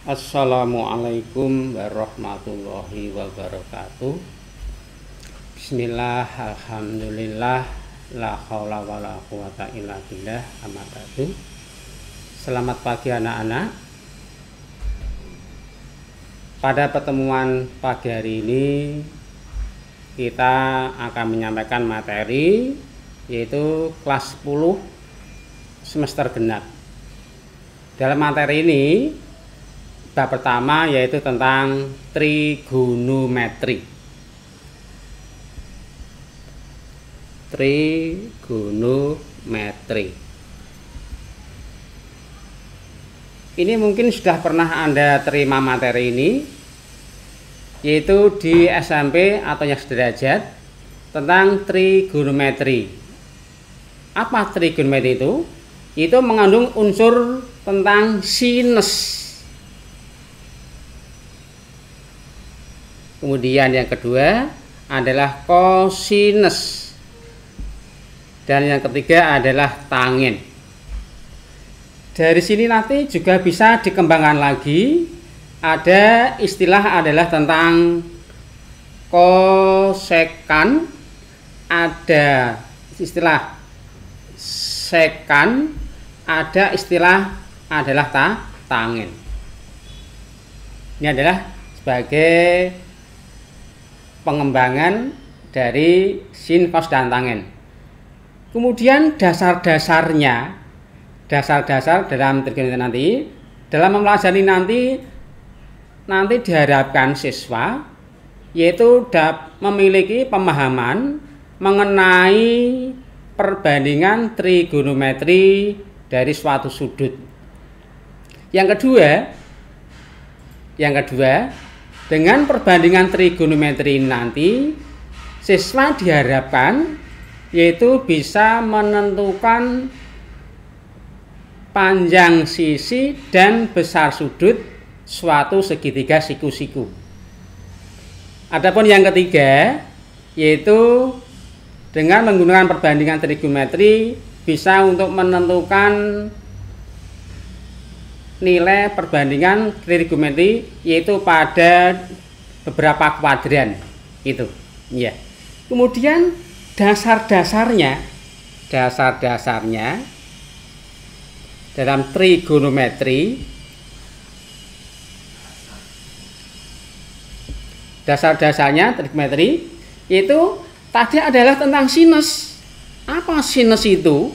Assalamualaikum warahmatullahi wabarakatuh. Bismillah, alhamdulillah, la haula wala quwata illa billah, amma ba'du. Selamat pagi anak-anak. Pada pertemuan pagi hari ini kita akan menyampaikan materi yaitu kelas 10 semester genap. Dalam materi ini bab pertama yaitu tentang trigonometri. Trigonometri. Ini mungkin sudah pernah Anda terima materi ini, yaitu di SMP atau yang sederajat tentang trigonometri. Apa trigonometri itu? Itu mengandung unsur tentang sinus. Kemudian yang kedua adalah kosinus. Dan yang ketiga adalah tangen. Dari sini nanti juga bisa dikembangkan lagi. Ada istilah adalah tentang kosekan. Ada istilah sekan. Ada istilah adalah tangen. Ini adalah sebagai pengembangan dari sin, kos, dan tangen. Kemudian dasar-dasar dalam trigonometri nanti, dalam mempelajari nanti diharapkan siswa yaitu memiliki pemahaman mengenai perbandingan trigonometri dari suatu sudut. Yang kedua, dengan perbandingan trigonometri nanti, siswa diharapkan yaitu bisa menentukan panjang sisi dan besar sudut suatu segitiga siku-siku. Adapun yang ketiga, yaitu dengan menggunakan perbandingan trigonometri bisa untuk menentukan nilai perbandingan trigonometri yaitu pada beberapa kuadran itu ya. Kemudian dasar-dasarnya dalam trigonometri, itu tadi adalah tentang sinus. Apa sinus itu?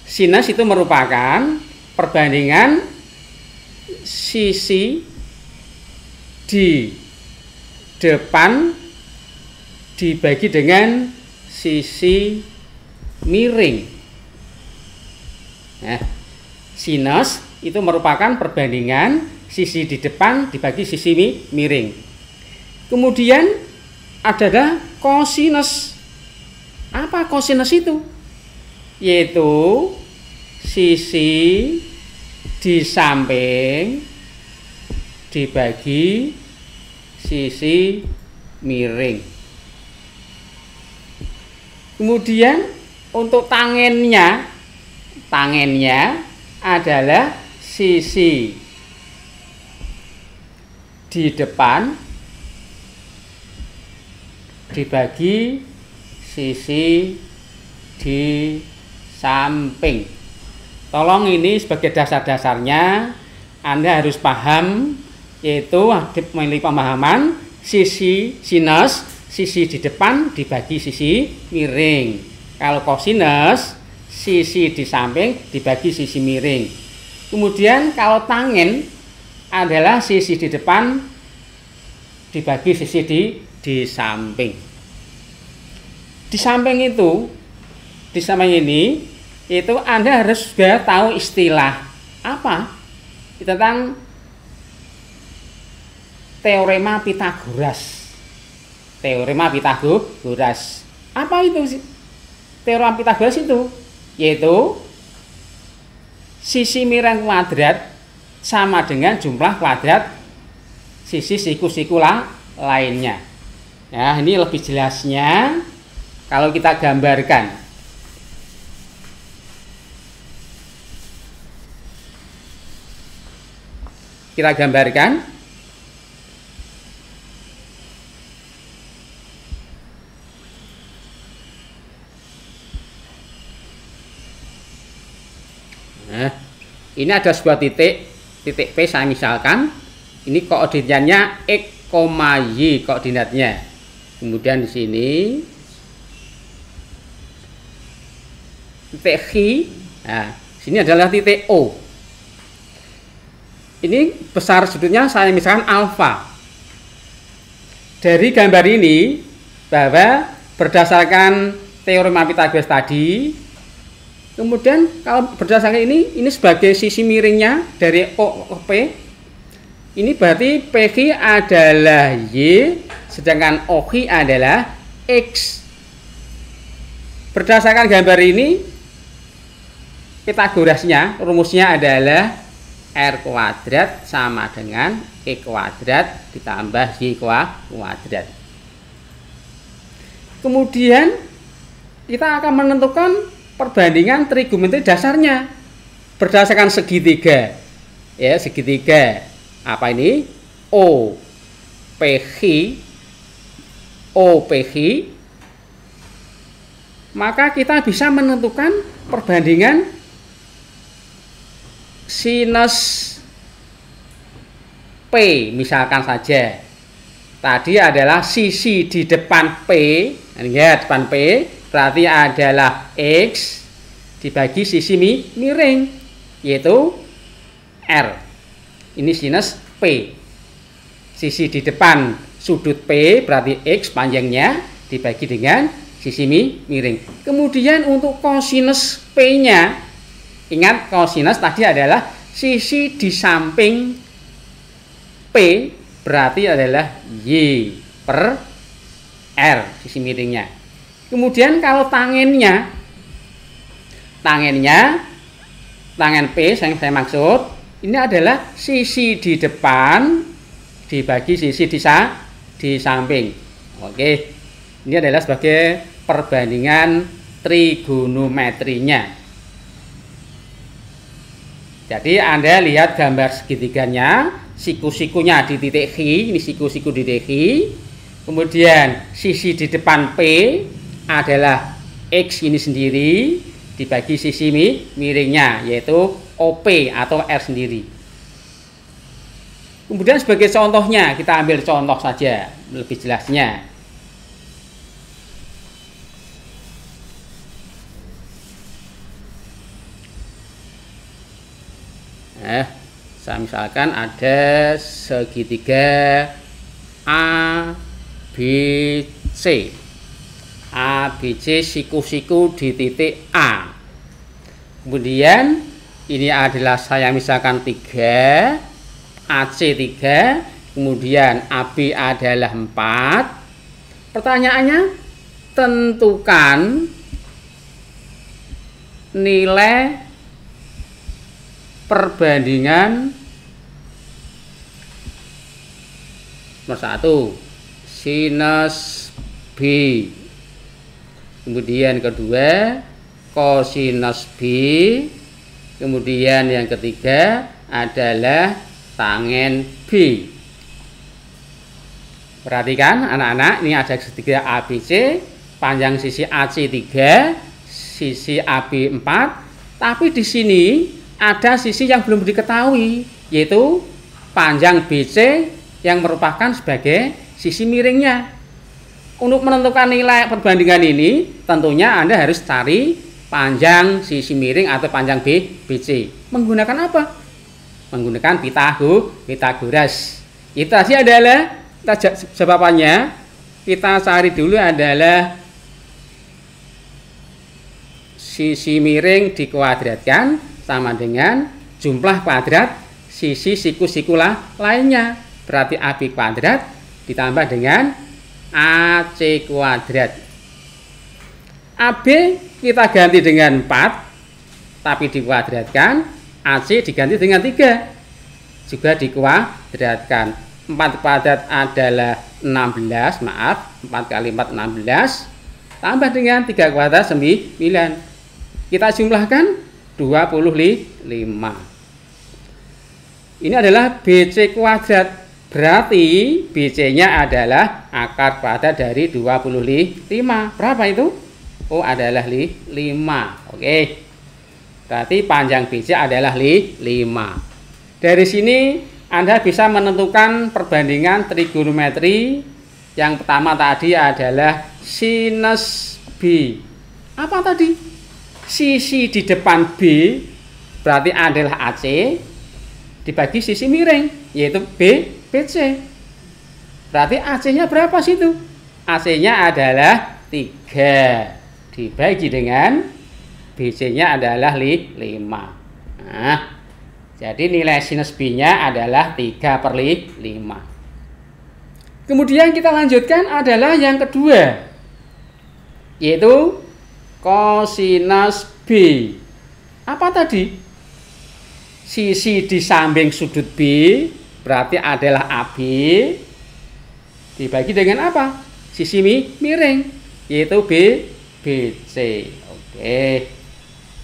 Sinus itu merupakan perbandingan sisi di depan dibagi dengan sisi miring. Nah, sinus itu merupakan perbandingan sisi di depan dibagi sisi miring. Kemudian adalah kosinus. Apa kosinus itu? Yaitu sisi di samping dibagi sisi miring. Kemudian untuk tangennya adalah sisi di depan dibagi sisi di samping. Tolong ini sebagai dasar-dasarnya Anda harus paham, yaitu memiliki pemahaman sisi sinus, sisi di depan dibagi sisi miring. Kalau kosinus, sisi di samping dibagi sisi miring. Kemudian kalau tangen adalah sisi di depan dibagi sisi di samping. Di samping ini itu Anda harus juga tahu istilah apa tentang teorema Pitagoras. Apa itu teorema Pitagoras itu? Yaitu sisi miring kuadrat sama dengan jumlah kuadrat sisi siku-siku lainnya. Ya, ini lebih jelasnya kalau kita gambarkan. kita gambarkan. Nah, ini ada sebuah titik P saya misalkan. Ini koordinatnya X, Y koordinatnya. Kemudian di sini titik X. Nah, sini adalah titik O. Ini besar sudutnya saya misalkan alfa. Dari gambar ini bahwa berdasarkan teorema Pythagoras tadi, kemudian kalau berdasarkan ini sebagai sisi miringnya dari O ke P. Ini berarti PQ adalah Y, sedangkan OQ adalah X. Berdasarkan gambar ini, Pythagorasnya, rumusnya adalah R kuadrat sama dengan E kuadrat ditambah Y kuadrat. Kemudian kita akan menentukan perbandingan trigonometri dasarnya berdasarkan segitiga. Ya, segitiga. Apa ini? OPQ. Maka kita bisa menentukan perbandingan sinus P misalkan saja. Tadi adalah sisi di depan P, lihat depan P berarti adalah X dibagi sisi miring yaitu R. Ini sinus P. Sisi di depan sudut P berarti X panjangnya dibagi dengan sisi miring. Kemudian untuk kosinus P-nya, ingat kosinus tadi adalah sisi di samping P berarti adalah Y per R sisi miringnya. Kemudian kalau tangen P yang saya maksud ini adalah sisi di depan dibagi sisi di samping. Oke. Ini adalah sebagai perbandingan trigonometrinya. Jadi Anda lihat gambar segitiganya, siku-sikunya di titik X, ini siku-siku di titik X. Kemudian sisi di depan P adalah X ini sendiri dibagi sisi miringnya yaitu OP atau R sendiri. Kemudian sebagai contohnya kita ambil contoh saja lebih jelasnya. Saya misalkan ada segitiga ABC. ABC siku-siku di titik A. Kemudian ini adalah saya misalkan 3, AC 3, kemudian AB adalah 4. Pertanyaannya, tentukan nilai perbandingan nomor 1 sinus B. Kemudian kedua kosinus B. Kemudian yang ketiga adalah tangen B. Perhatikan anak-anak, ini ada segitiga ABC, panjang sisi AC 3, sisi AB 4, tapi di sini ada sisi yang belum diketahui, yaitu panjang BC yang merupakan sebagai sisi miringnya. Untuk menentukan nilai perbandingan ini, tentunya Anda harus cari panjang sisi miring atau panjang BC. Menggunakan apa? Menggunakan Pythagoras. Itu tadi adalah jawabannya. Kita cari dulu adalah sisi miring dikuadratkan sama dengan jumlah kuadrat sisi siku-siku lainnya. Berarti AB kuadrat ditambah dengan AC kuadrat. AB kita ganti dengan 4, tapi dikuadratkan. AC diganti dengan 3, juga dikuadratkan. 4 kuadrat adalah 16, maaf, 4 kali 4 16, tambah dengan 3 kuadrat 9. Kita jumlahkan 25. Ini adalah BC kuadrat. Berarti BC-nya adalah akar kuadrat dari 25. Berapa itu? Oh, adalah 5. Oke. Berarti panjang BC adalah 5. Dari sini Anda bisa menentukan perbandingan trigonometri. Yang pertama tadi adalah sinus B. Apa tadi? Sisi di depan B berarti adalah AC dibagi sisi miring, yaitu BC. Berarti AC-nya berapa situ? AC-nya adalah 3 dibagi dengan BC-nya adalah 5. Nah, jadi nilai sinus B-nya adalah 3/5. Kemudian kita lanjutkan adalah yang kedua, yaitu kosinus B. Apa tadi? Sisi di samping sudut B berarti adalah AB dibagi dengan apa? Sisi miring, yaitu BC. Oke.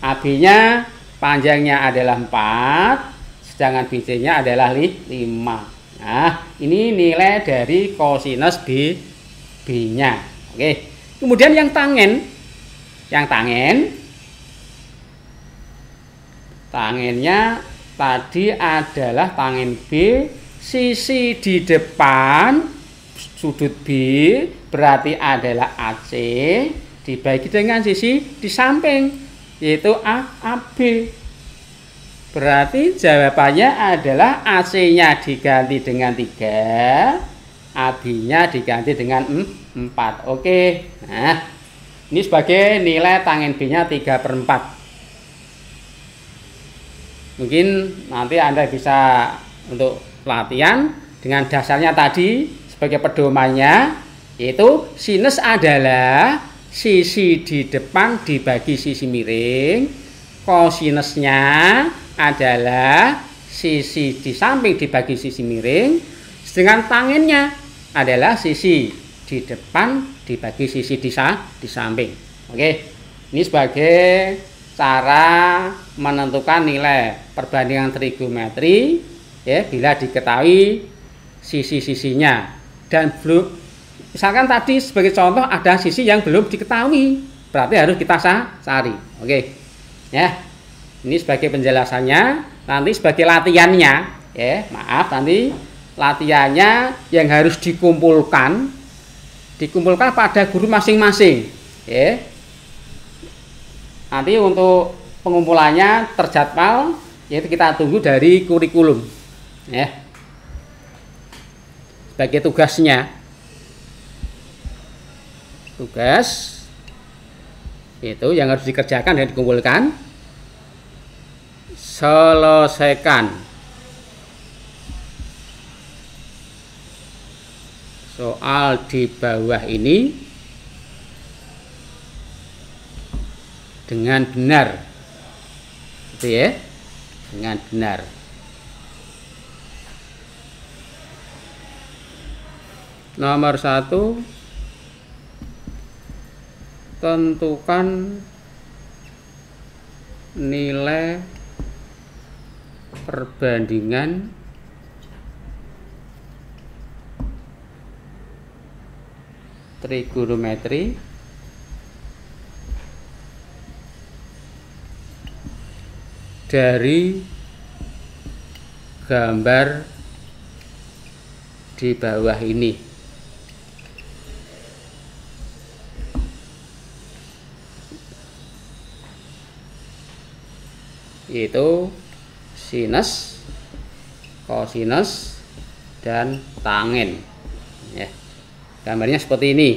AB-nya panjangnya adalah 4, sedangkan BC-nya adalah 5. Nah, ini nilai dari kosinus B-nya. Oke. Kemudian yang tangen. Tangennya tadi adalah tangen B, sisi di depan sudut B berarti adalah AC dibagi dengan sisi di samping, yaitu AB. Berarti jawabannya adalah AC-nya diganti dengan 3, AB-nya diganti dengan 4. Oke. Nah, ini sebagai nilai tangen B-nya 3/4. Mungkin nanti Anda bisa untuk pelatihan dengan dasarnya tadi sebagai pedomannya, yaitu sinus adalah sisi di depan dibagi sisi miring, kosinusnya adalah sisi di samping dibagi sisi miring, sedangkan tangennya adalah sisi di depan dibagi sisi di samping. Oke, ini sebagai cara menentukan nilai perbandingan trigonometri ya bila diketahui sisi-sisinya. Dan belum, misalkan tadi sebagai contoh ada sisi yang belum diketahui, berarti harus kita cari. Oke. Ya. Ini sebagai penjelasannya, nanti sebagai latihannya ya, maaf nanti latihannya yang harus dikumpulkan pada guru masing-masing ya. Nanti untuk pengumpulannya terjadwal, yaitu kita tunggu dari kurikulum ya. Sebagai tugasnya, tugas itu yang harus dikerjakan dan dikumpulkan, selesaikan soal di bawah ini dengan benar, gitu ya, dengan benar. Nomor 1, tentukan nilai perbandingan trigonometri dari gambar di bawah ini. Yaitu sinus, kosinus, dan tangen ya. Gambarnya seperti ini.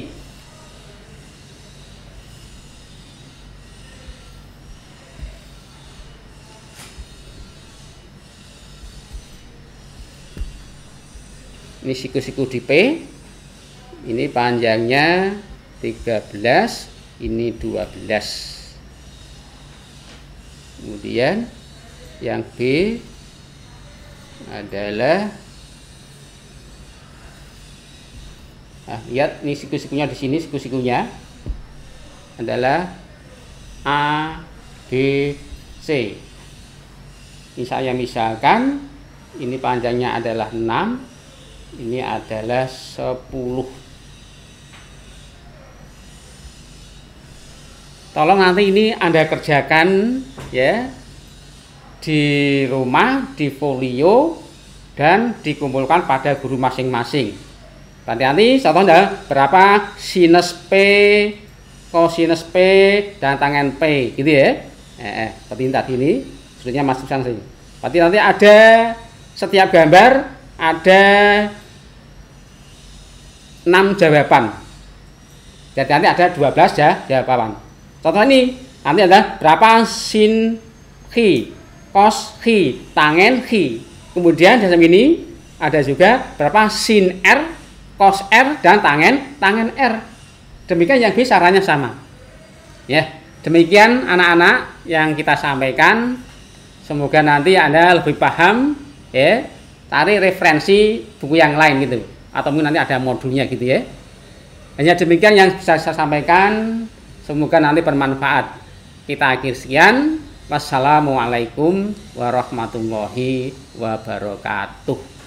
Ini siku-siku di P, ini panjangnya 13, ini 12. Kemudian yang B adalah, lihat ini siku-sikunya di sini, siku-sikunya adalah A, B, C. Ini saya misalkan ini panjangnya adalah 6, ini adalah 10. Tolong nanti ini Anda kerjakan ya di rumah, di folio, dan dikumpulkan pada guru masing-masing. Nanti contohnya berapa sinus P, kosinus P, dan tangen P, gitu ya. Seperti ini tadi ini, sebetulnya masukkan sini. Berarti nanti ada setiap gambar ada 6 jawaban. Jadi nanti ada 12 jawaban. Contoh ini nanti ada berapa sin khi, cos khi, tangen khi. Kemudian dalam ini ada juga berapa sin R, cos R, dan tangen R. Demikian yang bisa caranya sama. Ya, demikian anak-anak yang kita sampaikan. Semoga nanti Anda lebih paham ya. Cari referensi buku yang lain gitu. Atau mungkin nanti ada modulnya gitu ya. Hanya demikian yang bisa saya sampaikan. Semoga nanti bermanfaat. Kita akhir sekian. Wassalamualaikum warahmatullahi wabarakatuh.